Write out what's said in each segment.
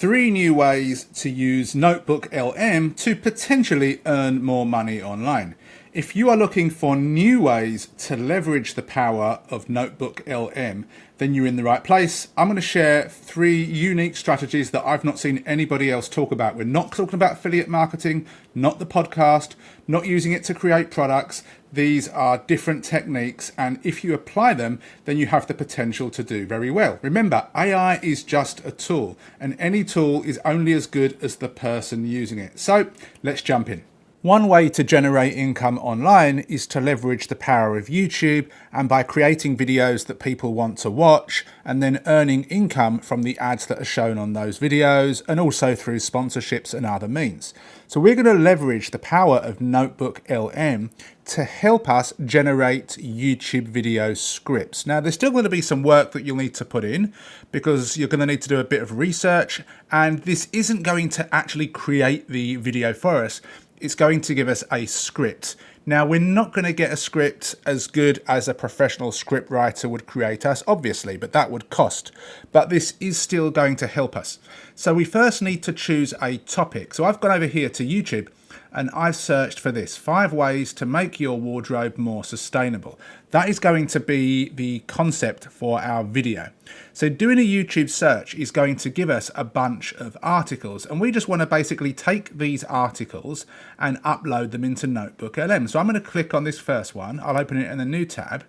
3 new ways to use Notebook LM to potentially earn more money online. If you are looking for new ways to leverage the power of Notebook LM, then you're in the right place. I'm going to share 3 unique strategies that I've not seen anybody else talk about. We're not talking about affiliate marketing, not the podcast, not using it to create products. These are different techniques, and if you apply them, then you have the potential to do very well. Remember, AI is just a tool, and any tool is only as good as the person using it. So let's jump in. One way to generate income online is to leverage the power of YouTube, and by creating videos that people want to watch and then earning income from the ads that are shown on those videos, and also through sponsorships and other means. So we're going to leverage the power of Notebook LM to help us generate YouTube video scripts. Now, there's still going to be some work that you'll need to put in because you're going to need to do a bit of research, and this isn't going to actually create the video for us. It's going to give us a script. Now, we're not going to get a script as good as a professional script writer would create us, obviously, but that would cost. But this is still going to help us. So we first need to choose a topic. So I've gone over here to YouTube and I've searched for this: 5 ways to make your wardrobe more sustainable. That is going to be the concept for our video. So doing a YouTube search is going to give us a bunch of articles, and we just want to basically take these articles and upload them into Notebook LM. So I'm going to click on this first one. I'll open it in a new tab.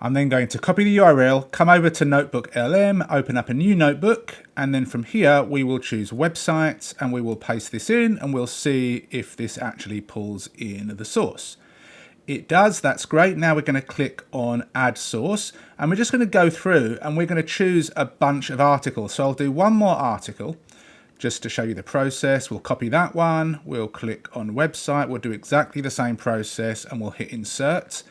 I'm then going to copy the URL, come over to Notebook LM, open up a new notebook, and then from here we will choose websites and we will paste this in, and we'll see if this actually pulls in the source. It does, that's great. Now we're going to click on add source, and we're just going to go through and we're going to choose a bunch of articles. So I'll do one more article just to show you the process. We'll copy that one, we'll click on website, we'll do exactly the same process, and we'll hit insert.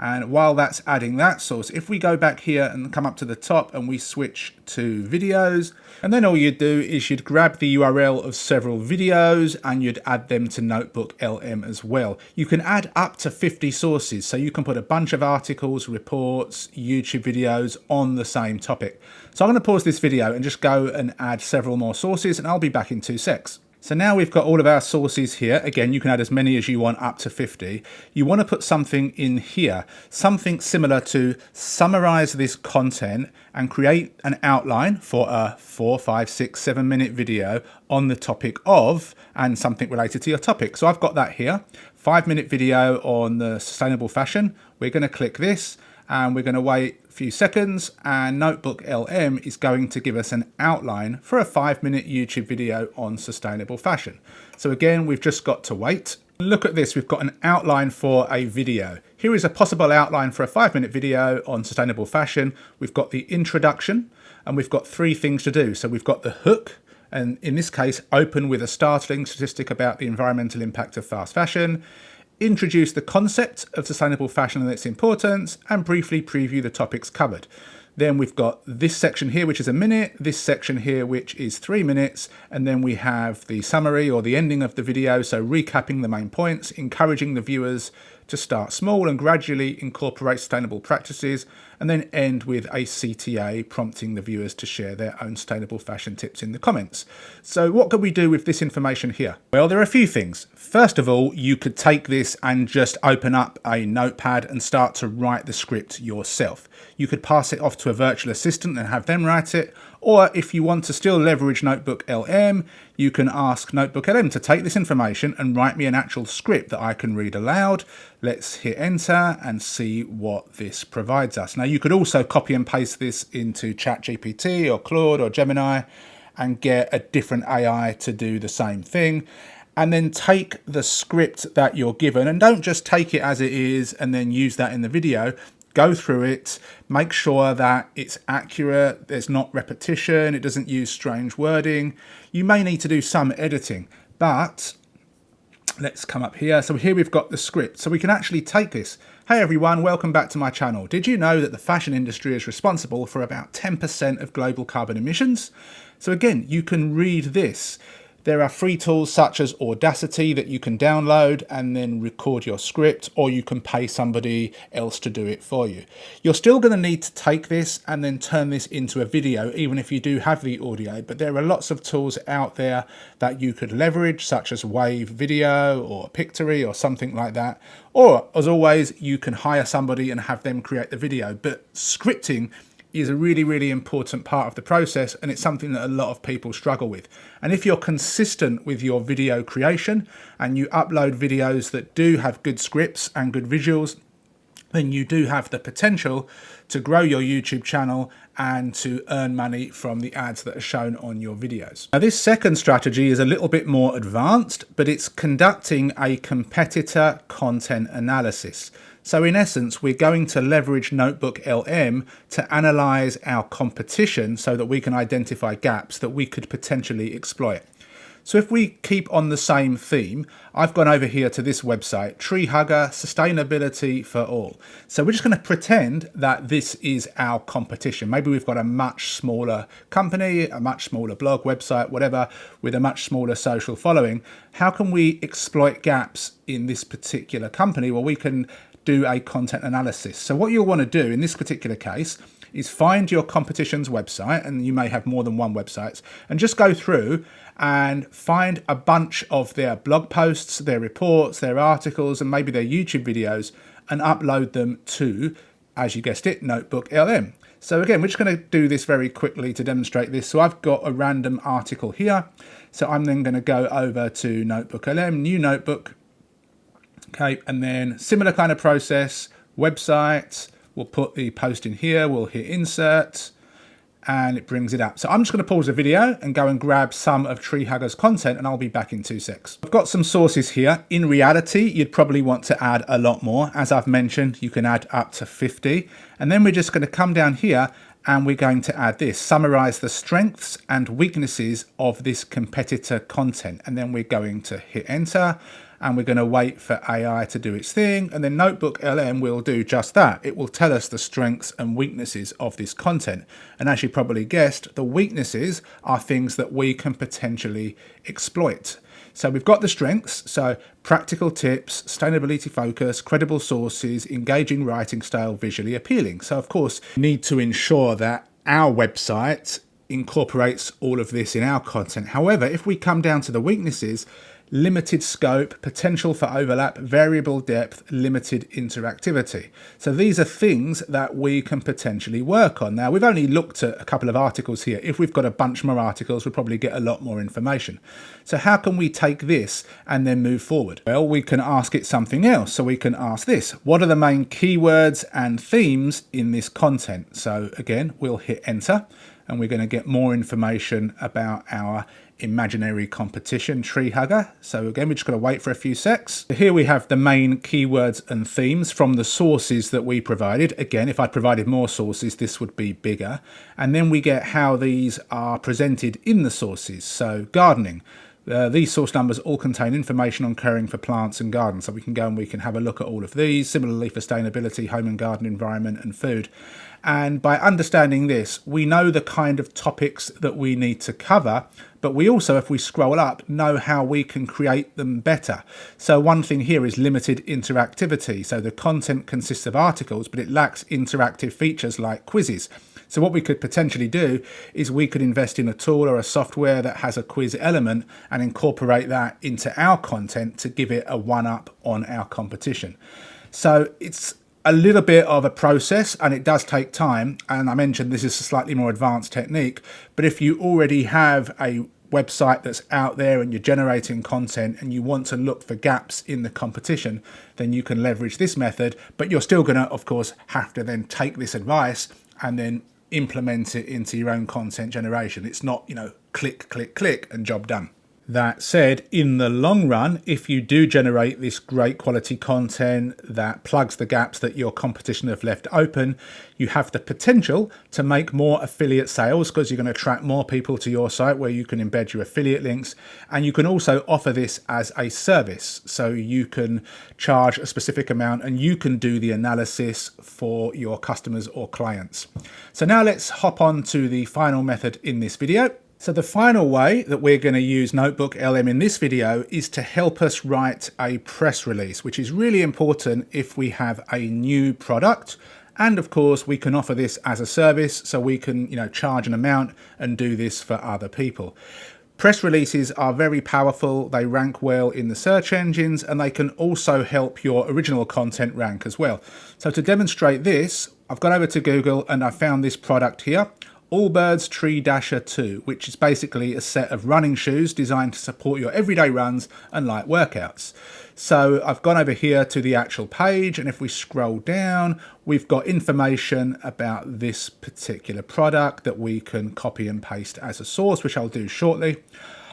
And while that's adding that source, if we go back here and come up to the top and we switch to videos, and then all you'd do is you'd grab the URL of several videos and you'd add them to Notebook LM as well. You can add up to 50 sources, so you can put a bunch of articles, reports, YouTube videos on the same topic. So I'm going to pause this video and just go and add several more sources, and I'll be back in 2 secs. So now we've got all of our sources here. Again, you can add as many as you want, up to 50. You want to put something in here, something similar to summarize this content and create an outline for a 4, 5, 6, 7 minute video on the topic of, and something related to your topic. So I've got that here, 5-minute video on the sustainable fashion. We're going to click this and we're going to wait a few seconds, and Notebook LM is going to give us an outline for a 5-minute YouTube video on sustainable fashion. So again, we've just got to wait. Look at this, we've got an outline for a video. Here is a possible outline for a 5-minute video on sustainable fashion. We've got the introduction, and we've got 3 things to do. So we've got the hook, and in this case, open with a startling statistic about the environmental impact of fast fashion, introduce the concept of sustainable fashion and its importance, and briefly preview the topics covered. Then we've got this section here, which is a minute, this section here, which is 3 minutes, and then we have the summary or the ending of the video, so recapping the main points, encouraging the viewers to start small and gradually incorporate sustainable practices, and then end with a CTA prompting the viewers to share their own sustainable fashion tips in the comments. So what could we do with this information here? Well, there are a few things. First of all, you could take this and just open up a notepad and start to write the script yourself. You could pass it off to a virtual assistant and have them write it, or if you want to still leverage Notebook LM, you can ask Notebook LM to take this information and write me an actual script that I can read aloud. Let's hit enter and see what this provides us. Now, you could also copy and paste this into ChatGPT or Claude or Gemini and get a different AI to do the same thing. And then take the script that you're given, and don't just take it as it is and then use that in the video. Go through it, make sure that it's accurate, there's not repetition, it doesn't use strange wording. You may need to do some editing, but let's come up here. So here we've got the script, so we can actually take this. Hey everyone, welcome back to my channel. Did you know that the fashion industry is responsible for about 10% of global carbon emissions? So again, you can read this. There are free tools such as Audacity that you can download and then record your script, or you can pay somebody else to do it for you. You're still going to need to take this and then turn this into a video, even if you do have the audio, but there are lots of tools out there that you could leverage, such as Wave Video or Pictory or something like that. Or, as always, you can hire somebody and have them create the video. But scripting is a really, really important part of the process, and it's something that a lot of people struggle with. And if you're consistent with your video creation and you upload videos that do have good scripts and good visuals, then you do have the potential to grow your YouTube channel and to earn money from the ads that are shown on your videos. Now, this second strategy is a little bit more advanced, but it's conducting a competitor content analysis. So in essence, we're going to leverage Notebook LM to analyze our competition so that we can identify gaps that we could potentially exploit. So if we keep on the same theme, I've gone over here to this website, Tree Hugger Sustainability for All. So we're just going to pretend that this is our competition. Maybe we've got a much smaller company, a much smaller blog, website, whatever, with a much smaller social following. How can we exploit gaps in this particular company? Well, we can do a content analysis. So what you'll want to do in this particular case is find your competition's website, and you may have more than one website, and just go through and find a bunch of their blog posts, their reports, their articles, and maybe their YouTube videos, and upload them to, as you guessed it, Notebook LM. So again, we're just going to do this very quickly to demonstrate this. So I've got a random article here. So I'm then going to go over to Notebook LM, new notebook. Okay, and then similar kind of process, website, we'll put the post in here, we'll hit insert, and it brings it up. So I'm just going to pause the video and go and grab some of Tree Hugger's content, and I'll be back in 2 secs. I've got some sources here. In reality, you'd probably want to add a lot more. As I've mentioned, you can add up to 50. And then we're just going to come down here and we're going to add this, summarize the strengths and weaknesses of this competitor content. And then we're going to hit enter, and we're going to wait for AI to do its thing, and then Notebook LM will do just that. It will tell us the strengths and weaknesses of this content. And as you probably guessed, the weaknesses are things that we can potentially exploit. So we've got the strengths, so practical tips, sustainability focus, credible sources, engaging writing style, visually appealing. So of course, we need to ensure that our website incorporates all of this in our content. However, if we come down to the weaknesses, limited scope, potential for overlap, variable depth, limited interactivity. So these are things that we can potentially work on. Now, we've only looked at a couple of articles here. If we've got a bunch more articles, we'll probably get a lot more information. So how can we take this and then move forward? Well, we can ask it something else. So we can ask this: what are the main keywords and themes in this content? So again, we'll hit enter, and we're going to get more information about our imaginary competition, Tree Hugger. So again, we're just going to wait for a few secs. So here we have the main keywords and themes from the sources that we provided. Again, if I provided more sources, this would be bigger. And then we get how these are presented in the sources. So gardening. These source numbers all contain information on caring for plants and gardens. So we can go and we can have a look at all of these. Similarly for sustainability, home and garden, environment and food. And by understanding this, we know the kind of topics that we need to cover, but we also, if we scroll up, know how we can create them better. So one thing here is limited interactivity. So the content consists of articles, but it lacks interactive features like quizzes. So what we could potentially do is we could invest in a tool or a software that has a quiz element and incorporate that into our content to give it a one-up on our competition. So it's a little bit of a process, and it does take time. And I mentioned this is a slightly more advanced technique, but if you already have a website that's out there and you're generating content and you want to look for gaps in the competition, then you can leverage this method. But you're still going to, of course, have to then take this advice and then implement it into your own content generation. It's not, click, click, click and job done. That said, in the long run, if you do generate this great quality content that plugs the gaps that your competition have left open, you have the potential to make more affiliate sales because you're going to attract more people to your site where you can embed your affiliate links. And you can also offer this as a service. So you can charge a specific amount and you can do the analysis for your customers or clients. So now let's hop on to the final method in this video. So the final way that we're going to use Notebook LM in this video is to help us write a press release, which is really important if we have a new product. And of course, we can offer this as a service, so we can, charge an amount and do this for other people. Press releases are very powerful. They rank well in the search engines, and they can also help your original content rank as well. So to demonstrate this, I've gone over to Google and I found this product here. Allbirds Tree Dasher 2, which is basically a set of running shoes designed to support your everyday runs and light workouts. So I've gone over here to the actual page, and if we scroll down, we've got information about this particular product that we can copy and paste as a source, which I'll do shortly.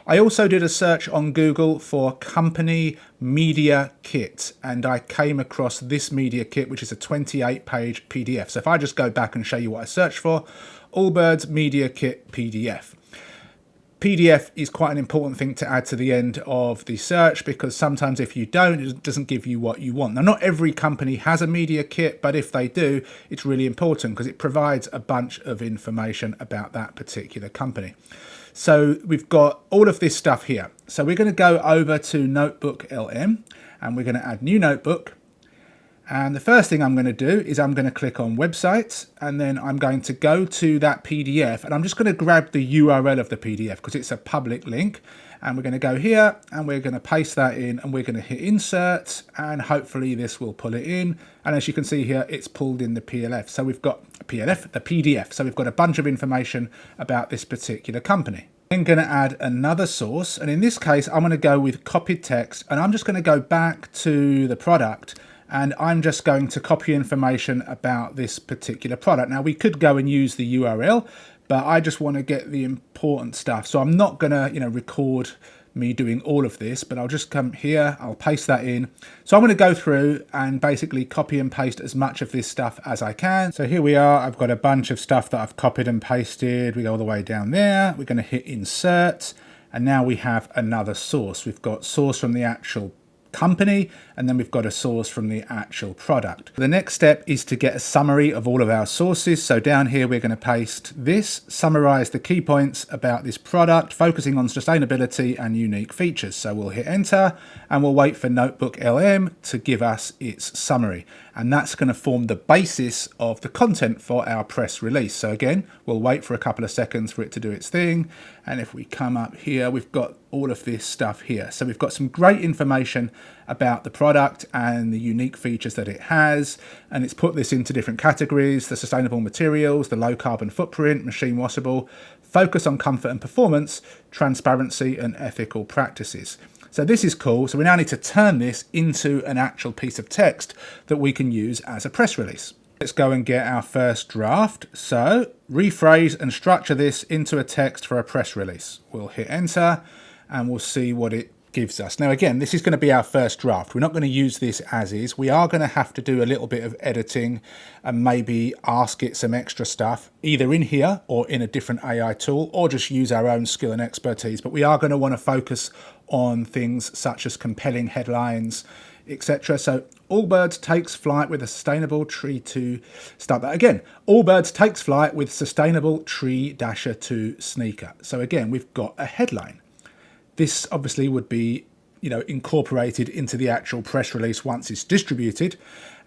I also did a search on Google for company media kit, and I came across this media kit, which is a 28-page PDF. So if I just go back and show you what I searched for, Allbirds Media Kit PDF. PDF is quite an important thing to add to the end of the search, because sometimes if you don't, it doesn't give you what you want. Now, not every company has a media kit, but if they do, it's really important because it provides a bunch of information about that particular company. So we've got all of this stuff here. So we're going to go over to Notebook LM and we're going to add new notebook. And the first thing I'm going to do is I'm going to click on websites, and then I'm going to go to that PDF, and I'm just going to grab the URL of the PDF because it's a public link. And we're going to go here and we're going to paste that in, and we're going to hit insert, and hopefully this will pull it in. And as you can see here, it's pulled in the PLF. So we've got the PDF. So we've got a bunch of information about this particular company. I'm going to add another source, and in this case, I'm going to go with copied text, and I'm just going to go back to the product. And I'm just going to copy information about this particular product. Now, we could go and use the URL, but I just want to get the important stuff. So I'm not going to, record me doing all of this, but I'll just come here, I'll paste that in. So I'm going to go through and basically copy and paste as much of this stuff as I can. So here we are, I've got a bunch of stuff that I've copied and pasted. We go all the way down there. We're going to hit insert. And now we have another source. We've got source from the actual company, and then we've got a source from the actual product. The next step is to get a summary of all of our sources. So down here we're going to paste this, summarize the key points about this product, focusing on sustainability and unique features. So we'll hit enter and we'll wait for Notebook LM to give us its summary, and that's going to form the basis of the content for our press release. So again, we'll wait for a couple of seconds for it to do its thing, and if we come up here, we've got all of this stuff here. So we've got some great information about the product and the unique features that it has, and it's put this into different categories: the sustainable materials, the low carbon footprint, machine washable, focus on comfort and performance, transparency and ethical practices. So this is cool. So we now need to turn this into an actual piece of text that we can use as a press release. Let's go and get our first draft. So rephrase and structure this into a text for a press release. We'll hit enter and we'll see what it gives us. Now again, this is going to be our first draft. We're not going to use this as is. We are going to have to do a little bit of editing and maybe ask it some extra stuff, either in here or in a different AI tool, or just use our own skill and expertise. But we are going to want to focus on things such as compelling headlines, etc. So Allbirds takes flight with a sustainable tree to start. But again, Allbirds takes flight with sustainable Tree Dasher 2 sneaker. So again, we've got a headline. This obviously would be, incorporated into the actual press release once it's distributed.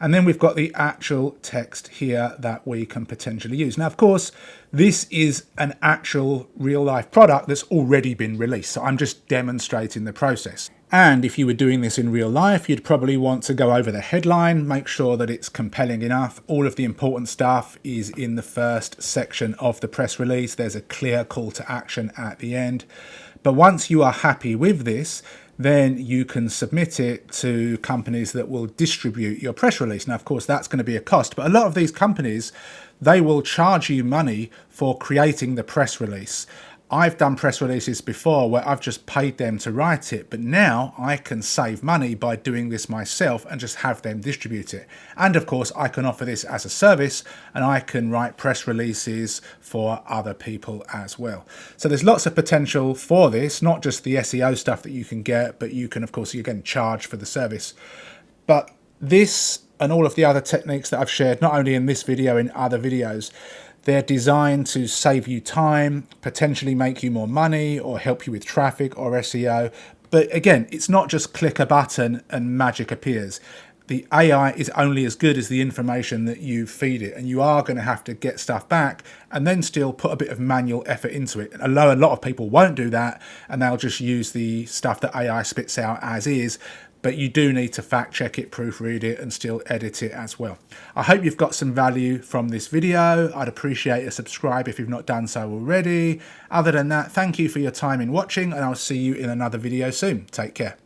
And then we've got the actual text here that we can potentially use. Now, of course, this is an actual real life product that's already been released. So I'm just demonstrating the process. And if you were doing this in real life, you'd probably want to go over the headline, make sure that it's compelling enough. All of the important stuff is in the first section of the press release. There's a clear call to action at the end. But once you are happy with this, then you can submit it to companies that will distribute your press release. Now, of course, that's going to be a cost, but a lot of these companies, they will charge you money for creating the press release. I've done press releases before where I've just paid them to write it, but now I can save money by doing this myself and just have them distribute it. And of course, I can offer this as a service, and I can write press releases for other people as well. So there's lots of potential for this, not just the SEO stuff that you can get, but you can, of course, you can charge for the service. But this and all of the other techniques that I've shared, not only in this video, in other videos, They're designed to save you time, potentially make you more money, or help you with traffic or SEO. But again, it's not just click a button and magic appears. The AI is only as good as the information that you feed it, and you are going to have to get stuff back and then still put a bit of manual effort into it. Although a lot of people won't do that and they'll just use the stuff that AI spits out as is, but you do need to fact check it, proofread it, and still edit it as well. I hope you've got some value from this video. I'd appreciate a subscribe if you've not done so already. Other than that, thank you for your time in watching, and I'll see you in another video soon. Take care.